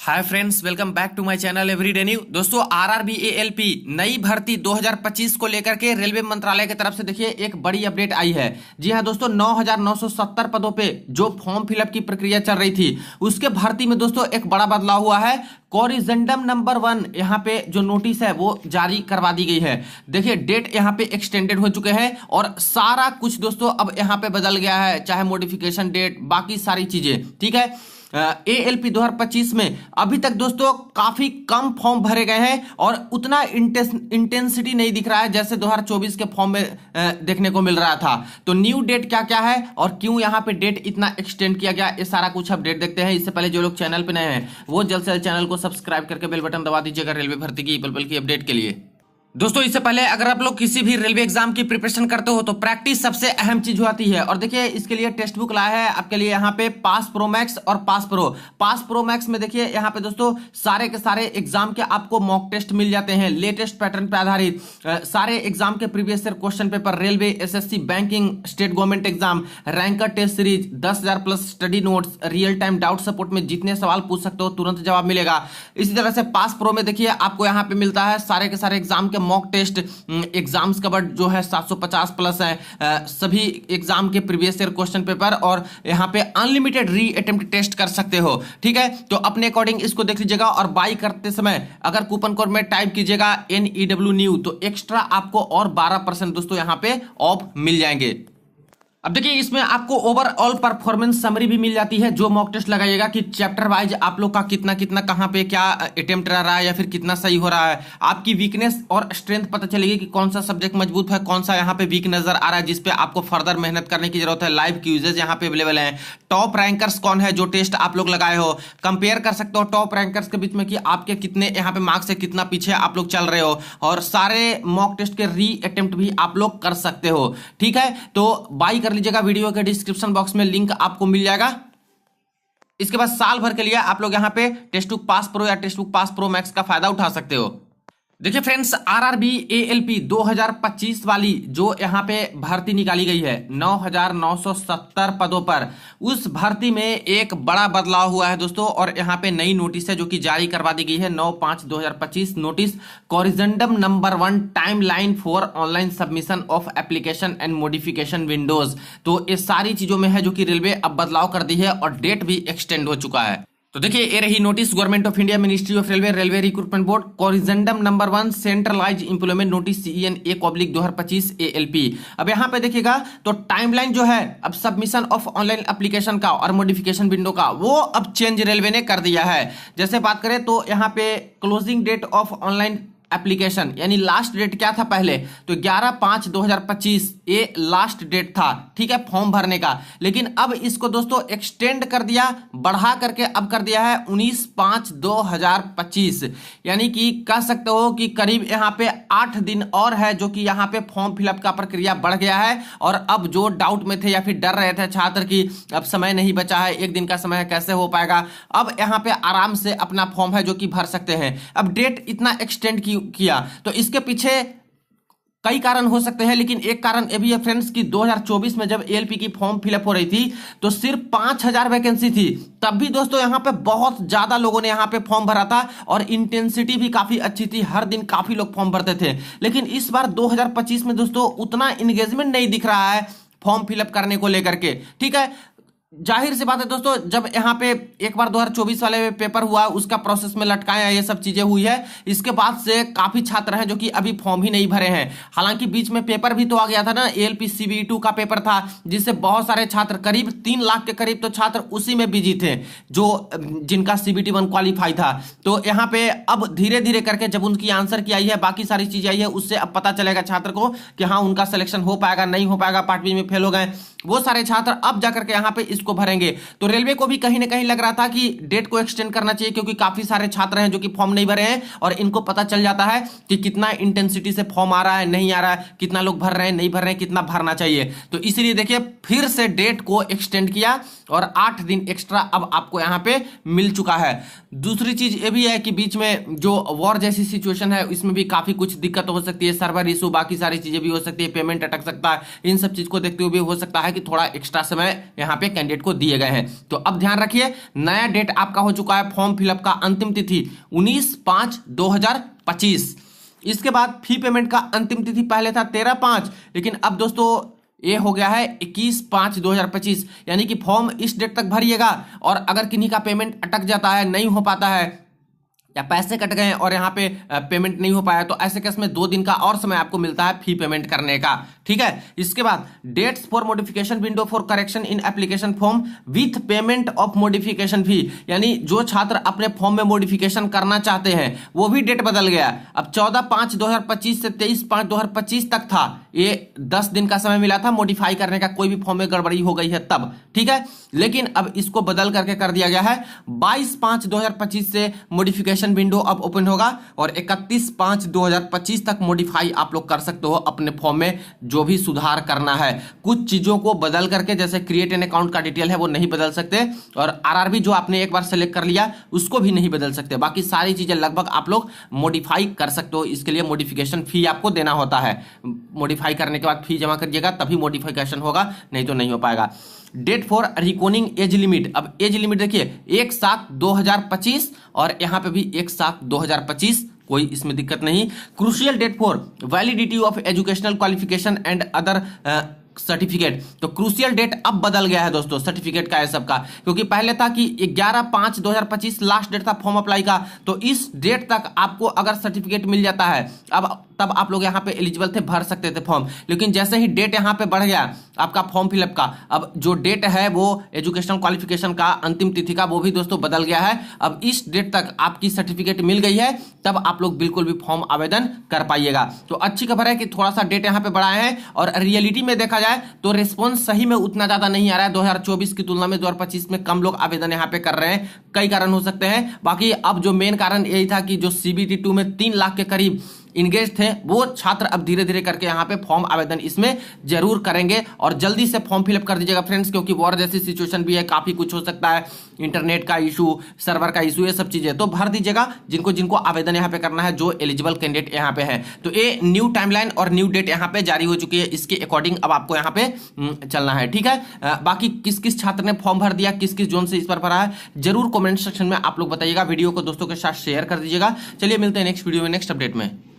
Hi friends, welcome back to my channel everyday new. दोस्तों, RRB ALP नई भर्ती 2025 को लेकर के रेलवे मंत्रालय की तरफ से देखिए एक बड़ी अपडेट आई है। जी हां दोस्तों, 9,970 पदों पे जो फॉर्म फिलअप की प्रक्रिया चल रही थी उसके भर्ती में दोस्तों एक बड़ा बदलाव हुआ है। कोरिजेंडम नंबर 1 यहाँ पे जो नोटिस है वो जारी करवा दी गई है। देखिए डेट यहाँ पे एक्सटेंडेड हो चुके हैं और सारा कुछ दोस्तों अब यहाँ पे बदल गया है, चाहे मॉडिफिकेशन डेट बाकी सारी चीजें। ठीक है, एएलपी 2025 में अभी तक दोस्तों काफी कम फॉर्म भरे गए हैं और उतना इंटेंसिटी नहीं दिख रहा है जैसे 2024 के फॉर्म में देखने को मिल रहा था। तो न्यू डेट क्या क्या है और क्यों यहाँ पे डेट इतना एक्सटेंड किया गया, ये सारा कुछ अपडेट देखते हैं। इससे पहले जो लोग चैनल पे नए हैं वो जल्द से जल्द चैनल को सब्सक्राइब करके बेल बटन दबा दीजिएगा रेलवे भर्ती की पल पल की अपडेट के लिए। दोस्तों, इससे पहले अगर आप लोग किसी भी रेलवे एग्जाम की प्रिपरेशन करते हो तो प्रैक्टिस सबसे अहम चीज होती है। और देखिए इसके लिए टेक्स्ट बुक लाया है आपके लिए यहाँ पे पास प्रो मैक्स और पास प्रो मैक्स में देखिए यहाँ पे दोस्तों सारे के सारे एग्जाम के आपको मॉक टेस्ट मिल जाते हैं, लेटेस्ट पैटर्न पे आधारित सारे एग्जाम के previous year question paper, railway, SSC, banking, state government exam, ranker test series, 10,000 plus study notes, real time doubt support में जितने सवाल पूछ सकते हो तुरंत जवाब मिलेगा। इसी तरह से पास प्रो में देखिए आपको यहाँ पे मिलता है सारे के सारे एग्जाम के मॉक टेस्ट, एग्जाम्स कवर्ड जो है 750 प्लस है, सभी एग्जाम के प्रीवियस ईयर क्वेश्चन पेपर और यहाँ पे अनलिमिटेड री अटेम्प्ट टेस्ट कर सकते हो। ठीक है, तो अपने अकॉर्डिंग इसको देख लीजिएगा और बाई करते समय अगर कूपन कोड में टाइप कीजिएगा NEW न्यू तो एक्स्ट्रा आपको और 12% दोस्तों यहाँ पे ऑफ मिल जाएंगे। अब देखिए इसमें आपको ओवरऑल परफॉर्मेंस समरी भी मिल जाती है जो मॉक टेस्ट लगाइएगा कि चैप्टर वाइज आप लोग का कितना कितना कहां पे क्या अटेम्प्ट रह रहा है या फिर कितना सही हो रहा है। आपकी वीकनेस और स्ट्रेंथ पता चलेगी कि कौन सा सब्जेक्ट मजबूत है, कौन सा यहाँ पे वीक नजर आ रहा है जिसपे आपको फर्दर मेहनत करने की जरूरत है। लाइव क्यूजेज यहाँ पे अवेलेबल है। टॉप रैंकर्स कौन है जो टेस्ट आप लोग लगाए हो, कंपेयर कर सकते हो टॉप रैंकर्स के बीच में कि आपके कितने यहाँ पे मार्क्स है, कितना पीछे आप लोग चल रहे हो और सारे मॉक टेस्ट के री अटेम्प्ट भी आप लोग कर सकते हो। ठीक है, तो बाई कर लीजिएगा, वीडियो के डिस्क्रिप्शन बॉक्स में लिंक आपको मिल जाएगा। इसके बाद साल भर के लिए आप लोग यहाँ पे टेक्स्ट बुक पास प्रो या text book pass pro max का फायदा उठा सकते हो। देखिए फ्रेंड्स, आरआरबी एएलपी 2025 वाली जो यहाँ पे भर्ती निकाली गई है 9,970 पदों पर, उस भर्ती में एक बड़ा बदलाव हुआ है दोस्तों और यहाँ पे नई नोटिस है जो कि जारी करवा दी गई है 9/5/2025 notice corrigendum number 1 timeline for online submission of application and modification Windows. तो ये सारी चीजों में है जो कि रेलवे अब बदलाव कर दी है और डेट भी एक्सटेंड हो चुका है। तो देखिए ये रही notice, government of India, ministry of railway, railway recruitment board, corrigendum number 1 centralised employment notice CEN/2025 ALP। अब यहाँ पे देखिएगा तो टाइमलाइन जो है अब सबमिशन ऑफ ऑनलाइन एप्लीकेशन का और मॉडिफिकेशन विंडो का वो अब चेंज रेलवे ने कर दिया है। जैसे बात करें तो यहाँ पे closing date of online application यानी लास्ट डेट क्या था पहले तो 11/5/2025 ये लास्ट डेट था। ठीक है, फॉर्म भरने का, लेकिन अब इसको दोस्तों एक्सटेंड कर दिया, बढ़ा करके अब कर दिया है 19/5/2025। यानी कि कह सकते हो कि करीब यहाँ पे 8 दिन और है जो कि यहाँ पे फॉर्म फिलअप का प्रक्रिया बढ़ गया है। और अब जो डाउट में थे या फिर डर रहे थे छात्र की अब समय नहीं बचा है, एक दिन का समय है, कैसे हो पाएगा, अब यहाँ पे आराम से अपना फॉर्म है जो कि भर सकते हैं। अब डेट इतना एक्सटेंड किया तो इसके पीछे कई कारण हो सकते हैं, लेकिन एक कारण ये भी है फ्रेंड्स कि 2024 में जब एएलपी की फॉर्म फिलअप हो रही थी तो सिर्फ 5,000 वैकेंसी थी। तब भी दोस्तों यहाँ पे बहुत ज्यादा लोगों ने यहाँ पे फॉर्म भरा था और इंटेंसिटी भी काफी अच्छी थी, हर दिन काफी लोग फॉर्म भरते थे। लेकिन इस बार 2025 में दोस्तों उतना इंगेजमेंट नहीं दिख रहा है फॉर्म फिलअप करने को लेकर के। ठीक है, जाहिर सी बात है दोस्तों, जब यहाँ पे एक बार 2024 वाले पेपर हुआ उसका प्रोसेस में लटकाया ये सब चीजें हुई है, इसके बाद से काफी छात्र हैं जो कि अभी फॉर्म ही नहीं भरे हैं। हालांकि बीच में पेपर भी तो आ गया था ना, ALP CBE2 का पेपर था जिससे बहुत सारे छात्र करीब 3 लाख के करीब तो छात्र उसी में बिजी थे जो जिनका CBT1 क्वालिफाई था। तो यहाँ पे अब धीरे धीरे करके जब उनकी आंसर की आई है, बाकी सारी चीजें आई है, उससे अब पता चलेगा छात्र को कि हाँ उनका सिलेक्शन हो पाएगा नहीं हो पाएगा, पार्ट बी में फेल हो गए वो सारे छात्र अब जाकर के यहाँ पे इसको भरेंगे। तो रेलवे को भी कहीं ना कहीं लग रहा था कि डेट को एक्सटेंड करना चाहिए क्योंकि काफी सारे छात्र हैं जो कि फॉर्म नहीं भरे हैं और इनको पता चल जाता है कि कितना इंटेंसिटी से फॉर्म आ रहा है नहीं आ रहा है, कितना लोग भर रहे हैं नहीं भर रहे हैं, कितना भरना चाहिए। तो इसीलिए देखिए फिर से डेट को एक्सटेंड किया और 8 दिन एक्स्ट्रा अब आपको यहाँ पे मिल चुका है। दूसरी चीज ये भी है कि बीच में जो वॉर जैसी सिचुएशन है इसमें भी काफी कुछ दिक्कत हो सकती है, सर्वर इशू बाकी सारी चीजें भी हो सकती है, पेमेंट अटक सकता है, इन सब चीज को देखते हुए भी हो सकता है कि थोड़ा एक्स्ट्रा समय यहाँ पे कैंडिडेट कैंडिडेट को दिए गए हैं। तो अब ध्यान रखिए, नया डेट आपका हो चुका है फॉर्म फिलअप का अंतिम तिथि 19/5/2025। इसके बाद फी पेमेंट का अंतिम तिथि पहले था 13/5, लेकिन अब दोस्तों ये हो गया है 21/5/2025, यानी कि फॉर्म इस डेट तक भरिएगा और अगर किन्हीं का पेमेंट अटक जाता है, नहीं हो पाता है या पैसे कट गए और यहाँ पे पेमेंट नहीं हो पाया, तो ऐसे केस में 2 दिन का और समय आपको मिलता है फी पेमेंट करने का। ठीक है, इसके बाद dates for modification window for correction in application form with payment of modification fee, यानी जो छात्र अपने फॉर्म में मॉडिफिकेशन करना चाहते हैं वो भी डेट बदल गया। अब 14/5/2025 से 23/5/2025 तक था, ये 10 दिन का समय मिला था मॉडिफाई करने का, कोई भी फॉर्म में गड़बड़ी हो गई है तब। ठीक है, लेकिन अब इसको बदल करके कर दिया गया है 22/5/2025 से मॉडिफिकेशन विंडो अब ओपन होगा और 31/5/2025 तक मॉडिफाई आप लोग कर सकते हो अपने फॉर्म में जो भी सुधार करना है। कुछ चीजों को बदल करके, जैसे क्रिएट एन अकाउंट का डिटेल है वो नहीं बदल सकते, और आरआरबी जो आपने एक बार सेलेक्ट कर लिया उसको भी नहीं बदल सकते। बाकी सारी चीजें लगभग आप लोग मॉडिफाई कर सकते हो। इसके लिए मॉडिफिकेशन फी आपको देना होता है, मॉडिफाई करने के बाद फी जमा करिएगा तभी मॉडिफिकेशन होगा, नहीं तो नहीं हो पाएगा। Date for reckoning age limit, अब एज लिमिट देखिए 1/7/2025 और यहां पे भी 1/7/2025, कोई इसमें दिक्कत नहीं। Crucial date for validity of educational qualification and other certificate, तो क्रूशियल डेट अब बदल गया है दोस्तों सर्टिफिकेट का, है सबका, क्योंकि पहले था कि 11/5/2025 लास्ट डेट था फॉर्म अप्लाई का, तो इस डेट तक आपको अगर सर्टिफिकेट मिल जाता है अब तब आप लोग यहाँ पे एलिजिबल थे, भर सकते थे फॉर्म। लेकिन जैसे ही डेट यहाँ पे बढ़ गया आपका फॉर्म फिलअप का, अब जो डेट है वो एजुकेशनल क्वालिफिकेशन का अंतिम तिथि का वो भी दोस्तों बदल गया है। अब इस डेट तक आपकी सर्टिफिकेट मिल गई है तब आप लोग बिल्कुल भी फॉर्म आवेदन कर पाइएगा। तो अच्छी खबर है कि थोड़ा सा डेट यहाँ पे बढ़ाए हैं, और रियलिटी में देखा जाए तो रिस्पॉन्स सही में उतना ज्यादा नहीं आ रहा है। 2024 की तुलना में 2025 में कम लोग आवेदन यहाँ पे कर रहे हैं, कई कारण हो सकते हैं। बाकी अब जो मेन कारण यही था कि जो CBT 2 में 3 लाख के करीब इंगेज थे वो छात्र अब धीरे धीरे करके यहाँ पे फॉर्म आवेदन इसमें जरूर करेंगे, और जल्दी से फॉर्म फिलअप कर दीजिएगा फ्रेंड्स, क्योंकि वॉर जैसी सिचुएशन भी है, काफी कुछ हो सकता है, इंटरनेट का इशू, सर्वर का इशू, ये सब चीजें, तो भर दीजिएगा जिनको जिनको आवेदन यहाँ पे करना है, जो एलिजिबल कैंडिडेट यहाँ पे है। तो ये न्यू टाइमलाइन और न्यू डेट यहाँ पे जारी हो चुकी है, इसके अकॉर्डिंग अब आपको यहाँ पे चलना है। ठीक है, बाकी किस किस छात्र ने फॉर्म भर दिया, किस किस जोन से इस पर भरा है, जरूर कमेंट सेक्शन में आप लोग बताइएगा। वीडियो को दोस्तों के साथ शेयर कर दीजिएगा। चलिए मिलते हैं नेक्स्ट वीडियो में नेक्स्ट अपडेट में।